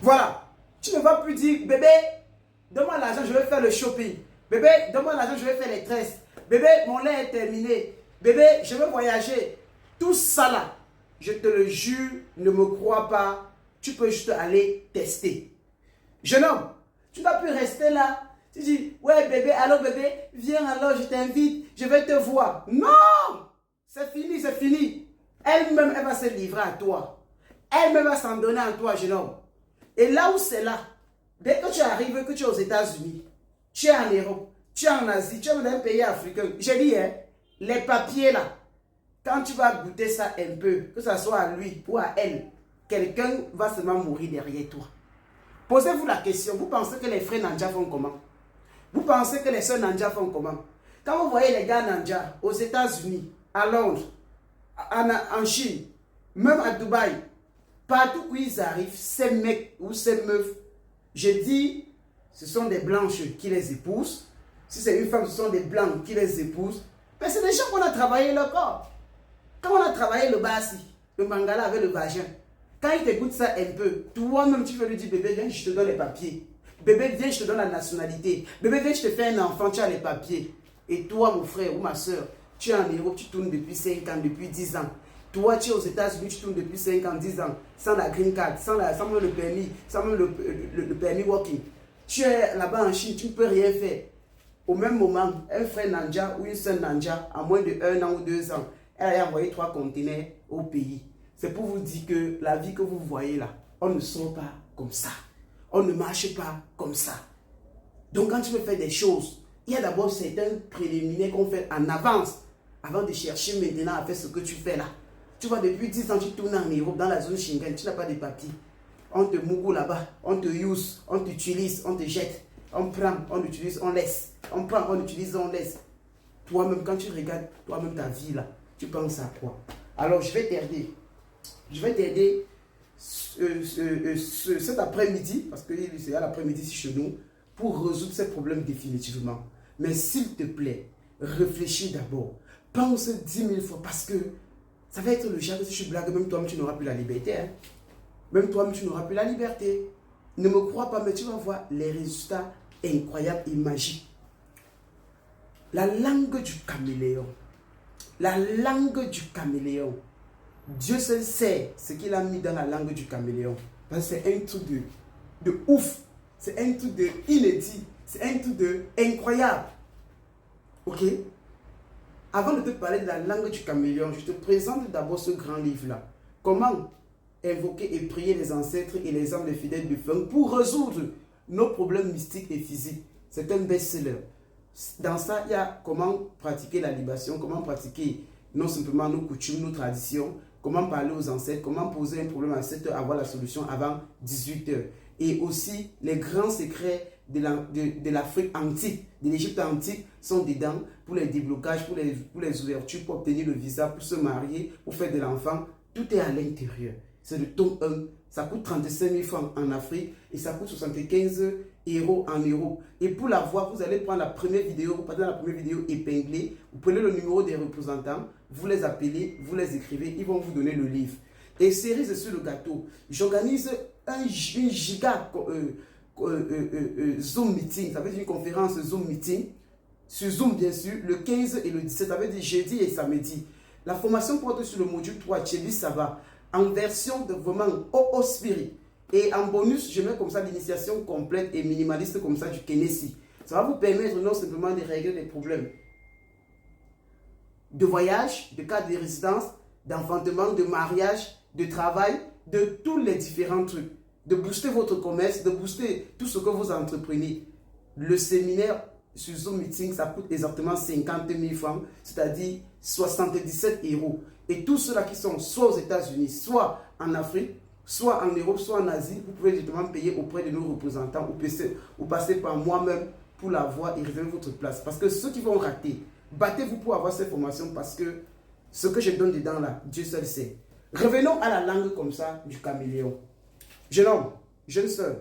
Voilà. Tu ne vas plus dire, bébé, donne-moi l'argent, je vais faire le shopping. Bébé, donne-moi l'argent, je vais faire les tresses. Bébé, mon lait est terminé. Bébé, je veux voyager. Tout ça là, je te le jure, ne me crois pas. Tu peux juste aller tester. Jeune homme, tu ne vas plus rester là. Tu dis, ouais bébé, allô bébé, viens alors, je t'invite, je vais te voir. Non, c'est fini, c'est fini. Elle-même, elle va se livrer à toi. Elle-même va s'en donner à toi, jeune homme. Et là où c'est là, dès que tu arrives, que tu es aux États-Unis, tu es en Europe, tu es en Asie, tu es dans un pays africain, j'ai dit, hein, les papiers là, quand tu vas goûter ça un peu, que ce soit à lui ou à elle, quelqu'un va seulement mourir derrière toi. Posez-vous la question, vous pensez que les frères Nanja font comment? Vous pensez que les sœurs Nanja font comment? Quand vous voyez les gars Nanja aux États-Unis, à Londres, en Chine, même à Dubaï, partout où ils arrivent, ces mecs ou ces meufs, je dis, ce sont des blanches qui les épousent. Si c'est une femme, ce sont des blancs qui les épousent. Mais c'est des gens qu'on a travaillé le corps. Quand on a travaillé le bassi, le mangala avec le vagin, quand il t'écoute ça un peu, toi-même tu veux lui dire, bébé, viens, je te donne les papiers. Bébé, viens, je te donne la nationalité. Bébé, viens, je te fais un enfant, tu as les papiers. Et toi, mon frère ou ma soeur, tu es en Europe, tu tournes depuis 5 ans, depuis 10 ans. Toi, tu es aux États-Unis, tu tournes depuis 5 ans, 10 ans, sans la green card, sans même le permis, sans même le permis working. Tu es là-bas en Chine, tu ne peux rien faire. Au même moment, un frère Nanja ou une sœur Nanja, à moins de 1 an ou 2 ans, elle a envoyé 3 conteneurs au pays. C'est pour vous dire que la vie que vous voyez là, on ne sort pas comme ça. On ne marche pas comme ça. Donc quand tu veux faire des choses, il y a d'abord certains préliminaires qu'on fait en avance, avant de chercher maintenant à faire ce que tu fais là. Tu vois, depuis 10 ans, tu tournes en Europe, dans la zone Schengen, tu n'as pas de papier. On te mougou là-bas, on te use, on t'utilise, on te jette. On prend, on utilise, on laisse. On prend, on utilise, on laisse. Toi-même, quand tu regardes toi-même ta vie là, tu penses à quoi? Alors, je vais t'aider. Je vais t'aider cet après-midi, parce que c'est à l'après-midi ici chez nous, pour résoudre ces problèmes définitivement. Mais s'il te plaît, réfléchis d'abord. Pense 10 000 fois, parce que ça va être le genre que si je blague, même toi-même tu n'auras plus la liberté. Hein? Même toi-même tu n'auras plus la liberté. Ne me crois pas, mais tu vas voir les résultats incroyables et magiques. La langue du caméléon. La langue du caméléon. Dieu seul sait ce qu'il a mis dans la langue du caméléon. Parce que c'est un truc de ouf. C'est un truc de inédit. C'est un truc de incroyable. Ok? Avant de te parler de la langue du caméléon, je te présente d'abord ce grand livre-là. Comment invoquer et prier les ancêtres et les âmes des fidèles du feu pour résoudre nos problèmes mystiques et physiques. C'est un best-seller. Dans ça, il y a comment pratiquer la libation, comment pratiquer non simplement nos coutumes, nos traditions, comment parler aux ancêtres, comment poser un problème à 7 heures, avoir la solution avant 18 heures. Et aussi, les grands secrets de l'Afrique antique, de l'Égypte antique, sont dedans pour les déblocages, pour les ouvertures, pour obtenir le visa, pour se marier, pour faire de l'enfant. Tout est à l'intérieur. C'est le tome 1. Ça coûte 35 000 francs en Afrique et ça coûte 75 € en Europe. Et pour la voir, vous allez prendre la première vidéo, vous partez dans la première vidéo épinglée, vous prenez le numéro des représentants, vous les appelez, vous les écrivez, ils vont vous donner le livre. Et cerise sur le gâteau, j'organise une giga Zoom meeting, ça veut dire une conférence Zoom meeting, sur Zoom bien sûr, le 15 et le 17, ça veut dire jeudi et samedi. La formation porte sur le module 3, Tchébi Sava, en version de vraiment au spirit. Et en bonus, je mets comme ça l'initiation complète et minimaliste comme ça du Kenessi. Ça va vous permettre non simplement de régler des problèmes de voyage, de cas de résidence, d'enfantement, de mariage, de travail, de tous les différents trucs. De booster votre commerce, de booster tout ce que vous entreprenez. Le séminaire sur Zoom Meeting, ça coûte exactement 50 000 francs, c'est-à-dire 77 €. Et tous ceux-là qui sont soit aux États-Unis, soit en Afrique, soit en Europe, soit en Asie, vous pouvez directement payer auprès de nos représentants ou passer par moi-même pour l'avoir et réserver votre place. Parce que ceux qui vont rater, battez-vous pour avoir cette formation parce que ce que je donne dedans là, Dieu seul sait. Revenons à la langue comme ça du caméléon. Jeune homme, jeune soeur,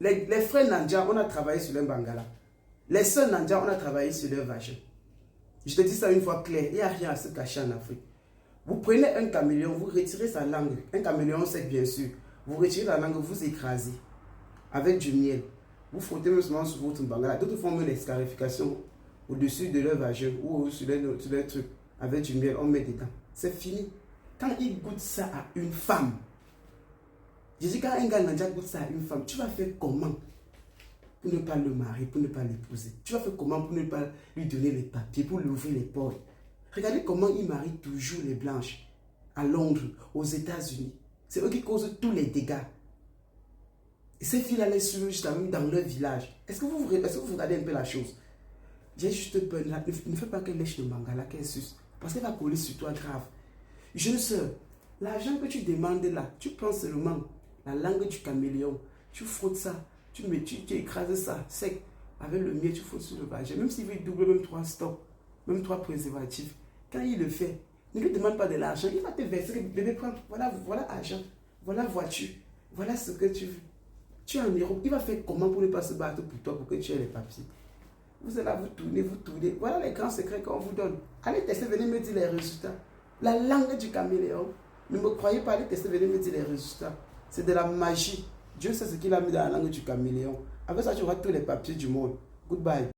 les frères Nanja, on a travaillé sur leur bangala. Les sœurs Nanja, on a travaillé sur leur vagin. Je te dis ça une fois clair, il n'y a rien à se cacher en Afrique. Vous prenez un caméléon, vous retirez sa langue, un caméléon sec bien sûr. Vous retirez la langue, vous écrasez avec du miel. Vous frottez même seulement sur votre bangala. D'autres font même les scarifications au-dessus de leur vagin ou sur leur truc. Avec du miel, on met dedans. C'est fini. Quand il goûte ça à une femme, je dis quand un gars Nandja goûte ça à une femme, tu vas faire comment pour ne pas le marier, pour ne pas l'épouser? Tu vas faire comment pour ne pas lui donner les papiers, pour lui ouvrir les portes? Regardez comment il marie toujours les blanches à Londres, aux États-Unis. C'est eux qui causent tous les dégâts. Et ces filles-là les suivent juste dans leur village. Est-ce que vous regardez un peu la chose? J'ai juste peur. Ne fais pas qu'elle lèche le mangala, qu'elle suce. Parce qu'elle va coller sur toi grave. Jeune soeur, l'argent que tu demandes là, tu prends seulement la langue du caméléon. Tu frottes ça. Tu écrases ça sec. Avec le miel, tu frottes sur le vagin. Même s'il veut doubler même 3 stocks, même 3 préservatifs. Quand il le fait, ne lui demande pas de l'argent. Il va te verser. Bébé, prends. Voilà argent. Voilà voiture. Voilà ce que tu veux. Tu es en Europe. Il va faire comment pour ne pas se battre pour toi, pour que tu aies les papiers? Vous êtes là, vous tournez. Voilà les grands secrets qu'on vous donne. Allez tester, venez me dire les résultats. La langue du caméléon. Ne me croyez pas, allez tester, venez me dire les résultats. C'est de la magie. Dieu sait ce qu'il a mis dans la langue du caméléon. Avec ça, tu auras tous les papiers du monde. Goodbye.